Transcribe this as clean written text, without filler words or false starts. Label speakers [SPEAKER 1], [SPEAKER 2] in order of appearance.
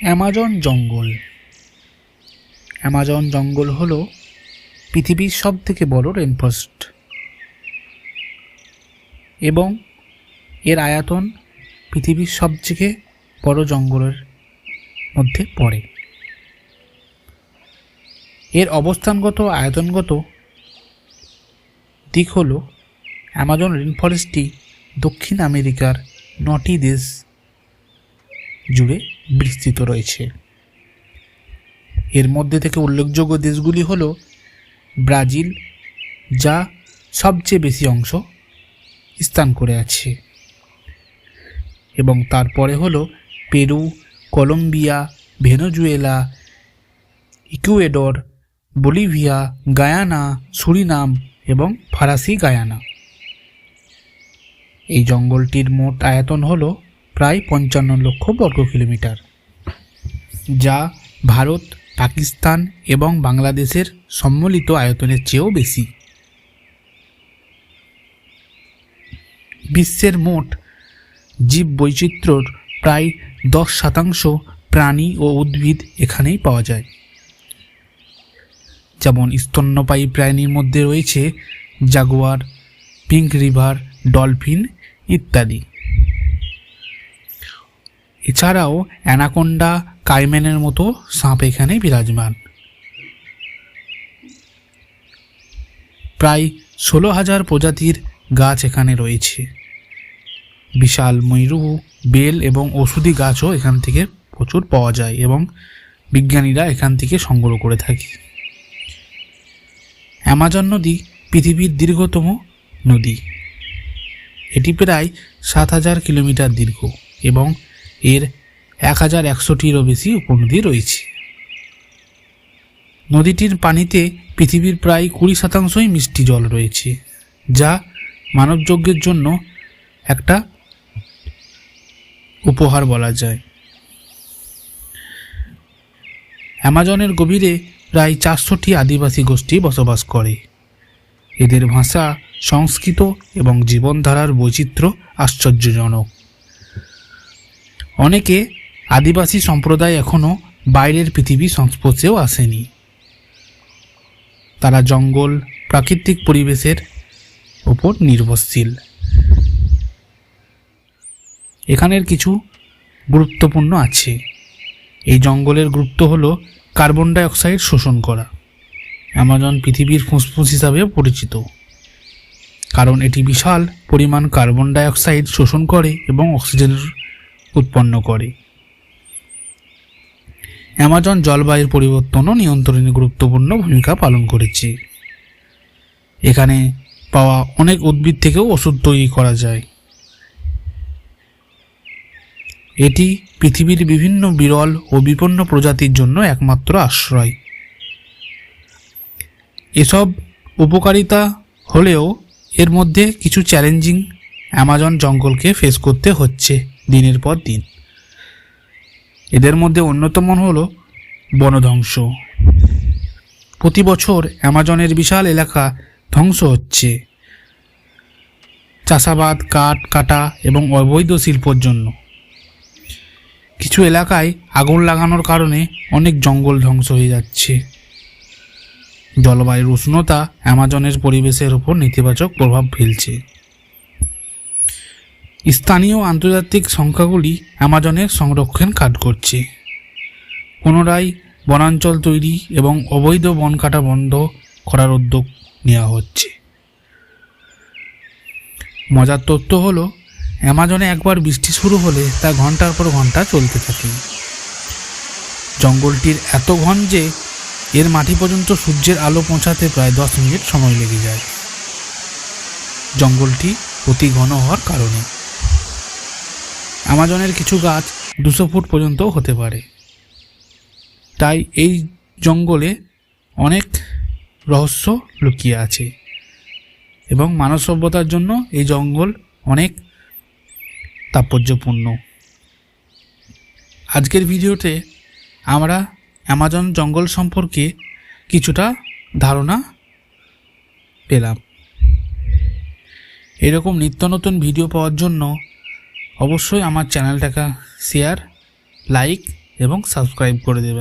[SPEAKER 1] Amazon জঙ্গল। Amazon জঙ্গল হল পৃথিবীর সবথেকে বড় রেনফরেস্ট এবং এর আয়তন পৃথিবীর সবথেকে বড় জঙ্গলের মধ্যে পড়ে। এর অবস্থানগত আয়তনগত দিক হল অ্যামাজন রেনফরেস্টটি দক্ষিণ আমেরিকার 9টি দেশ জুড়ে বিস্তৃত রয়েছে। এর মধ্যে থেকে উল্লেখযোগ্য দেশগুলি হল ব্রাজিল, যা সবচেয়ে বেশি অংশ স্থান করে আছে, এবং তারপরে হল Peru, Colombia, Venezuela, Ecuador, Bolivia, Guyana, Suriname এবং ফরাসি গায়ানা। এই জঙ্গলটির মোট আয়তন হল প্রায় 55 লক্ষ বর্গ কিলোমিটার, যা ভারত, পাকিস্তান এবং বাংলাদেশের সম্মিলিত আয়তনের চেয়েও বেশি। বিশ্বের মোট জীববৈচিত্র্যর প্রায় 10% প্রাণী ও উদ্ভিদ এখানেই পাওয়া যায়, যেমন স্তন্যপায়ী প্রাণীর মধ্যে রয়েছে জাগুয়ার, পিঙ্ক রিভার ডলফিন ইত্যাদি। এছাড়াও অ্যানাকোন্ডা, কাইম্যানের মতো সাপ এখানে বিরাজমান। প্রায় 16,000 প্রজাতির গাছ এখানে রয়েছে। বিশাল ময়ূর, বেল এবং ওষুধি গাছও এখান থেকে প্রচুর পাওয়া যায় এবং বিজ্ঞানীরা এখান থেকে সংগ্রহ করে থাকে। অ্যামাজন নদী পৃথিবীর দীর্ঘতম নদী। এটি প্রায় 7,000 কিলোমিটার দীর্ঘ এবং এর 1,100টিরও বেশি উপনদী রয়েছে। নদীটির পানিতে পৃথিবীর প্রায় 20% মিষ্টি জল রয়েছে, যা মানবযজ্ঞের জন্য একটা উপহার বলা যায়। অ্যামাজনের গভীরে প্রায় 400টি আদিবাসী গোষ্ঠী বসবাস করে। এদের ভাষা, সংস্কৃত এবং জীবনধারার বৈচিত্র্য আশ্চর্যজনক। অনেকে আদিবাসী সম্প্রদায় এখনও বাইরের পৃথিবীর সংস্পর্শেও আসেনি। তারা জঙ্গল, প্রাকৃতিক পরিবেশের উপর নির্ভরশীল। এখানের কিছু গুরুত্বপূর্ণ আছে। এই জঙ্গলের গুরুত্ব হল কার্বন ডাই অক্সাইড শোষণ করা। অ্যামাজন পৃথিবীর ফুসফুস হিসাবেও পরিচিত, কারণ এটি বিশাল পরিমাণ কার্বন ডাই অক্সাইড শোষণ করে এবং অক্সিজেন উৎপন্ন করে। অ্যামাজন জলবায়ুর পরিবর্তনও নিয়ন্ত্রণে গুরুত্বপূর্ণ ভূমিকা পালন করেছে। এখানে পাওয়া অনেক উদ্ভিদ থেকেও ওষুধ তৈরি করা যায়। এটি পৃথিবীর বিভিন্ন বিরল ও বিপন্ন প্রজাতির জন্য একমাত্র আশ্রয়। এসব উপকারিতা হলেও এর মধ্যে কিছু চ্যালেঞ্জিং অ্যামাজন জঙ্গলকে ফেস করতে হচ্ছে দিনের পর দিন। এদের মধ্যে অন্যতম হল বনধ্বংস। প্রতি বছর অ্যামাজনের বিশাল এলাকা ধ্বংস হচ্ছে চাষাবাদ, কাঠ কাটা এবং অবৈধ শিল্পের জন্য। কিছু এলাকায় আগুন লাগানোর কারণে অনেক জঙ্গল ধ্বংস হয়ে যাচ্ছে। জলবায়ুর উষ্ণতা অ্যামাজনের পরিবেশের উপর নেতিবাচক প্রভাব ফেলছে। স্থানীয় আন্তর্জাতিক সংস্থাগুলি অ্যামাজনের সংরক্ষণ কাজ করছে। পুনরায় বনাঞ্চল তৈরি এবং অবৈধ বন কাটা বন্ধ করার উদ্যোগ নেওয়া হচ্ছে। মজার তথ্য হলো, অ্যামাজনে একবার বৃষ্টি শুরু হলে তা ঘন্টার পর ঘন্টা চলতে থাকে। জঙ্গলটির এত ঘন যে এর মাটি পর্যন্ত সূর্যের আলো পৌঁছাতে প্রায় 10 মিনিট সময় লেগে যায়। জঙ্গলটি অতি ঘন হওয়ার কারণে অ্যামাজনের কিছু গাছ 200 ফুট পর্যন্ত হতে পারে। তাই এই জঙ্গলে অনেক রহস্য লুকিয়ে আছে এবং মানব সভ্যতার জন্য এই জঙ্গল অনেক তাৎপর্যপূর্ণ। আজকের ভিডিওতে আমরা অ্যামাজন জঙ্গল সম্পর্কে কিছুটা ধারণা পেলাম। এরকম নিত্য নতুন ভিডিও পাওয়ার জন্য অবশ্যই আমার চ্যানেলটাকে শেয়ার, লাইক এবং সাবস্ক্রাইব করে দেবেন।